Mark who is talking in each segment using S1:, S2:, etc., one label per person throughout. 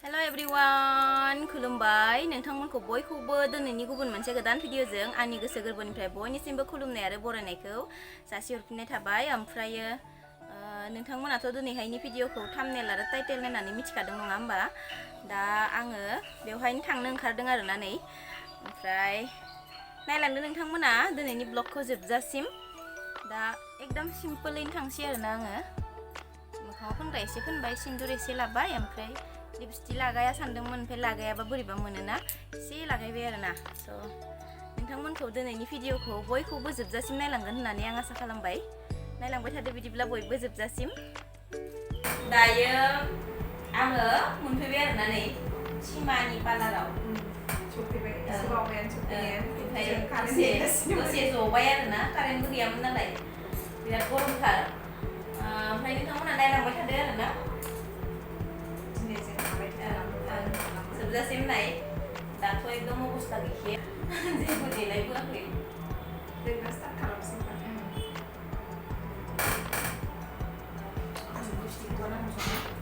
S1: Hello everyone, खुलुमबाय नोंथांमोनखौ बयखौबो दिनैनि गुबुन मोनसे गोदान भिडिअजों आंनि गोसो गोरबोनिफ्राय बयनिसिमबो खुलुमनाय आरो बरायनायखौ जासिहरफिननाय थाबाय। ओमफ्रायो नोंथांमोनाथ' दिनैहायनि भिडिअखौ थाम्बनेल आरो टाइटेल नायनानै मिथिखादों नङा होमबा? दा आङो बेवहायनो थांनो ओंखारदों आरोना नै। ओमफ्राय नायलांदो नोंथांमोना दिनैनि ब्लगखौ जोबजासिम। दा एकदम सिम्पोलैनो थांसै आरोना आङो। मोखाङाव फोनग्रा एसे फोनबाय, सिन्दुर एसे लाबाय, ओमफ्राय लिपस्टिक लागाया सानदोंमोन, ओमफ्राय लागायाबा बोरैबा मोनोना एसे लागायबाय आरोना। स' नोंथांमोनखौ दिनैनि भिडिअखौ बयखौबो जोबजासिम नायलांगोन होननानै आं आसा खालामबाय। नायलांबाय थादो बिदिब्ला बयबो जोबजासिम। दायो आङो मोनफैबाय आरोना नै सिमानि पार्लाराव।
S2: सफैबाय एसे बावबायानो सफैनाया।
S1: ओमफ्राय दसे जबाय आरोना, कारेन्टबो गैयामोन नालाय बिराद गरमथार। ओमफ्राय नोंथांमोना नायलांबाय थादो आरोना। जोबजासिम नाय। दाथ' एकदम अबस्था गैखाया, जेबो देलायबोआखै।
S2: जोंना स्टार्ट खालामसै होनबा।
S1: लिपस्टिकखौ नांगौ संनो।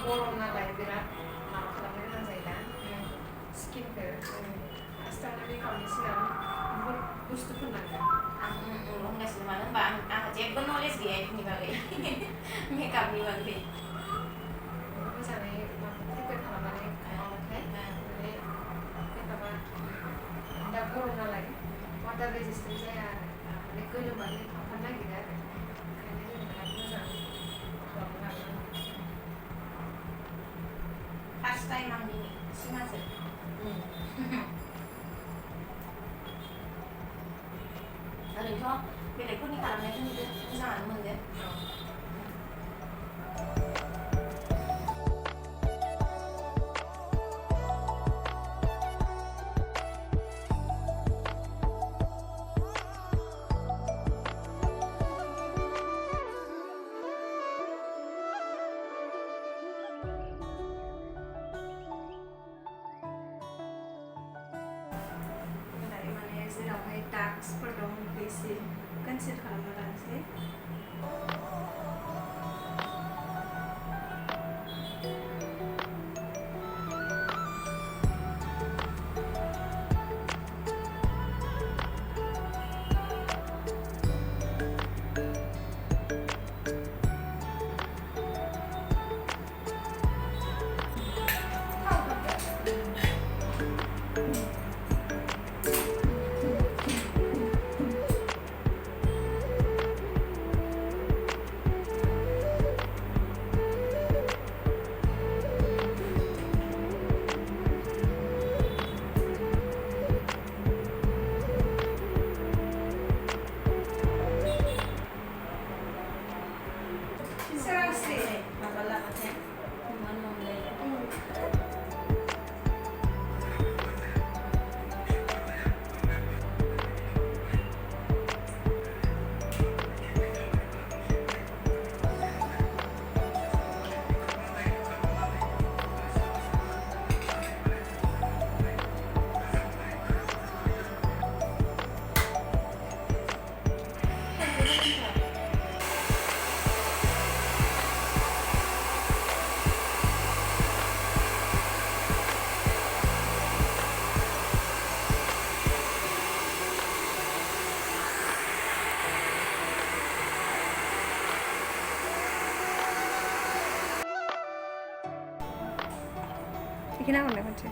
S2: गरम नालाय बिराद माबा खालामनो गोनां जायोना स्किनखौ। फार्स्टआवनो मेकआपनि सिगां बुहुद बुस्थु फोननांगोन।
S1: आं बुंगासिनो मानो होनबा आंहा जेबो नलेज गैया बेनि बागै, मेकआपनि बागै।
S2: मोजाङै प्रिपेयार खालामनानै माबाथाय माने मेकआपा दा गरम नालाय वाटार रेजिस्टेन्ट जाया आरो माने गोलोमबानो थांफानो नागिरो आरो ओंखायनो जों बिराद मोजां खालामनो नाजानांगौ।
S1: फार्स्ट टाइम आं दिनै सिमाजों। ओरैनोथ' बेलेगफोरनि खालामनायखौ नुदों, मोजाङानो मोनदों।
S2: माने जेरावहाय डार्क्सफोर दं बेखौ एसे कनसिल खालामना लानोसै।
S3: 이렇게 나오네, 그치?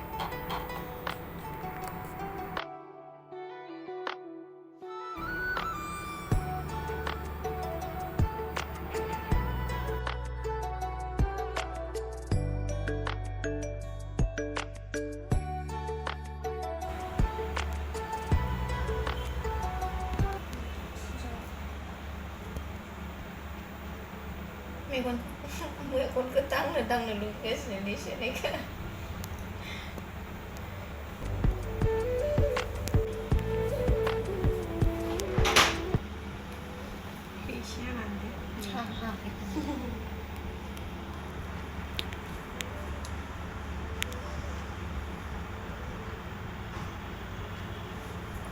S1: มีคนเมื่อคนก็ตั้งหนึ่งลูกเอสนี่ใช่ไหมคะ
S3: 희한한데?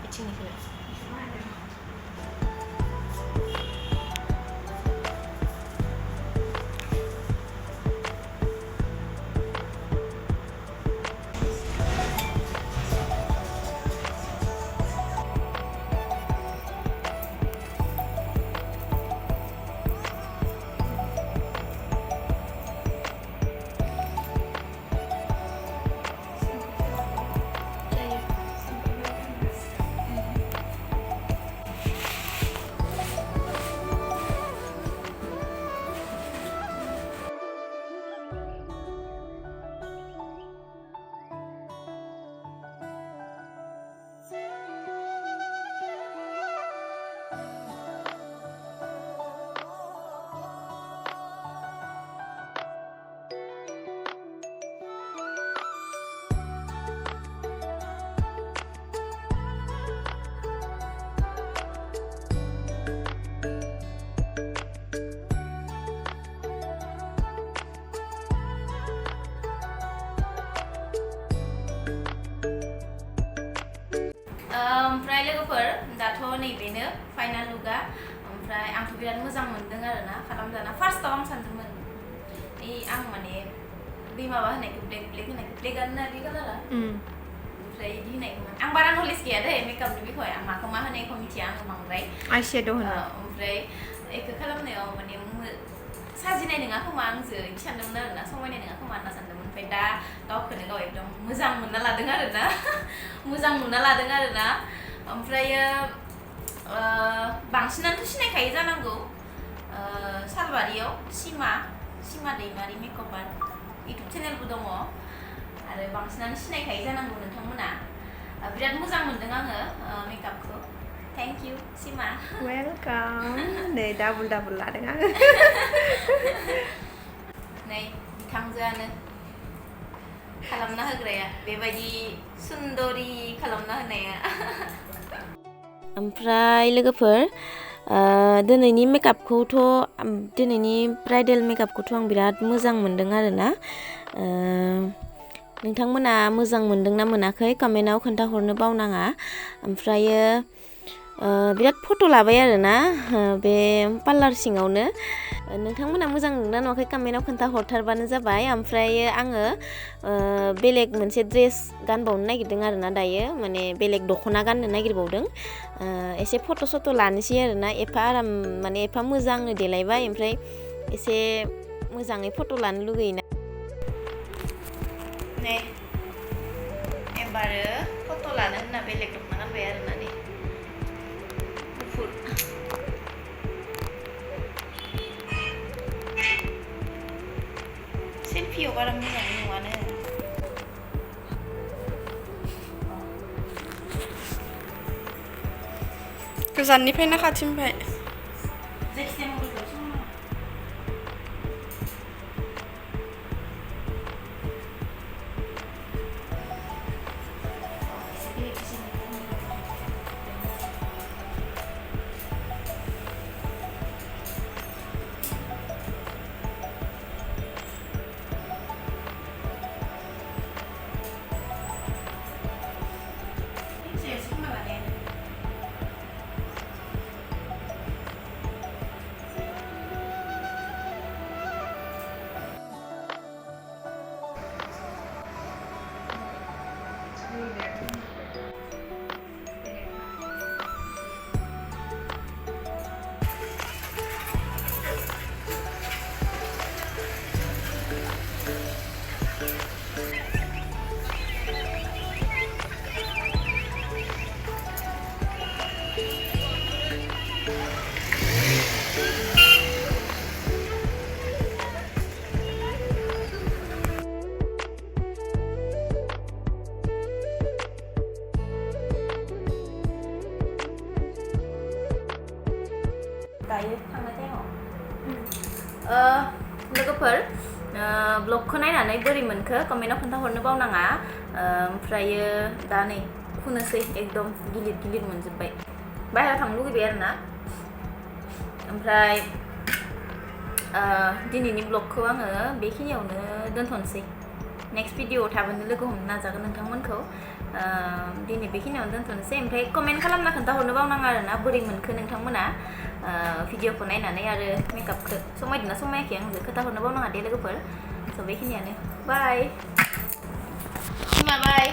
S1: 이 친구 그래. ओमफ्राय लोगोफोर दाथ' नैबेनो फाइनाल लुकआ ओमफ्राय आंथ' बिराद मोजां मोनदों आरोना खालामजाना फार्स्टआव आं सानदोंमोन आं माने बे माबा होनायखौ ब्लेक होनायखौ ब्लेकआनो ना बे कालारा ओमफ्राय बिदि होनायखौमोन आं बारा नलेज गैया दे मेकआपनि बिखय आं माखौ मा होनायखौ मिथिया आङो बांद्राय
S3: आइशेड' होनो
S1: ओमफ्राय बेखौ खालामनायाव माने साजिनाय नङा खोमा आंसो बिदि सानदोंमोन आरोना समायनाय नङा खोमा होनना सानदोंमोन ओमफ्राय दा गावखौनो गाव एकदम मोजां मोनना लादों आरोना मोजां नुना लादों आरोना ओमफ्रायो बांसिनानोथ' सिनायखायो जानांगौ सालबारियाव सिमा दैमारि मेकआप आर्ट इउटुब चेनेलबो दङ आरो बांसिनानो सिनायखायो जानांगौ नोंथांमोना बिराद मोजां मोनदों आङो मेकआपखौ थेंक इउ सिमा
S3: वेलकाम नै डाबल लादों आङो
S1: नै बिथांजोआनो खालामना होग्राया बेबायदि सुन्दरि खालामना होनाया ओमफ्राय लोगोफोर दिनैनि मेकआपखौथ' दिनैनि ब्राइडेल मेकआपखौथ' आं बिराद मोजां मोनदों आरोना नोंथांमोना मोजां मोनदोंना मोनाखै कमेन्टआव खोन्थाहरनो बावनाङा ओमफ्रायो बिराद फट' लाबाय आरोना बे पार्लार सिङावनो नोंथांमोना मोजां नुदोंना नुवाखै कमेन्टआव खोन्थाहरथारबानो जाबाय ओमफ्रायो आङो बेलेग मोनसे ड्रेस गानबावनो नागिरदों आरोना दायो माने बेलेग दख'ना गाननो नागिरबावदों एसे फट' सट' लानोसै आरोना एफा आराम माने एफा मोजाङै देलायबाय ओमफ्राय एसे मोजाङै फट' लानो लुगैयोना नै एबारो फट' लानो होनना बेलेग दख'ना गानबाय आरोना नै गुफुर सेल्फियाव बारा मोजाङै नुवानो
S3: गोजाननिफ्रायना खाथिनिफ्राय
S1: जायखिजाया मबाइलखौ समायना लायो थांनाय टाइमाव लोगोफोर ब्लगखौ नायनानै बोरै मोनखो कमेन्टआव खोन्थाहरनो बावनाङा ओमफ्रायो दा नै फुनोसै एकदम गिलिर गिलिर मोनजोब्बाय बाहेरायाव थांनो लुगैबाय आरोना ओमफ्राय दिनैनि ब्लगखौ आङो बेखिनियावनो दोनथ'नोसै नेक्स्ट भिडिअ'आव थाबैनो लोगो हमनो नाजागोन नोंथांमोनखौ दिनै बेखिनियावनो दोनथ'नोसै ओमफ्राय कमेन्ट खालामना खोन्थाहरनो बावनाङा आरोना बोरै मोनखो नोंथांमोना भिडिअ'खौ नायनानै आरो मेकआपखौ समायदोंना समायाखै आंजों खोन्थाहरनो बावनाङा दे लोगोफोर स' बेखिनियानो बाय बाय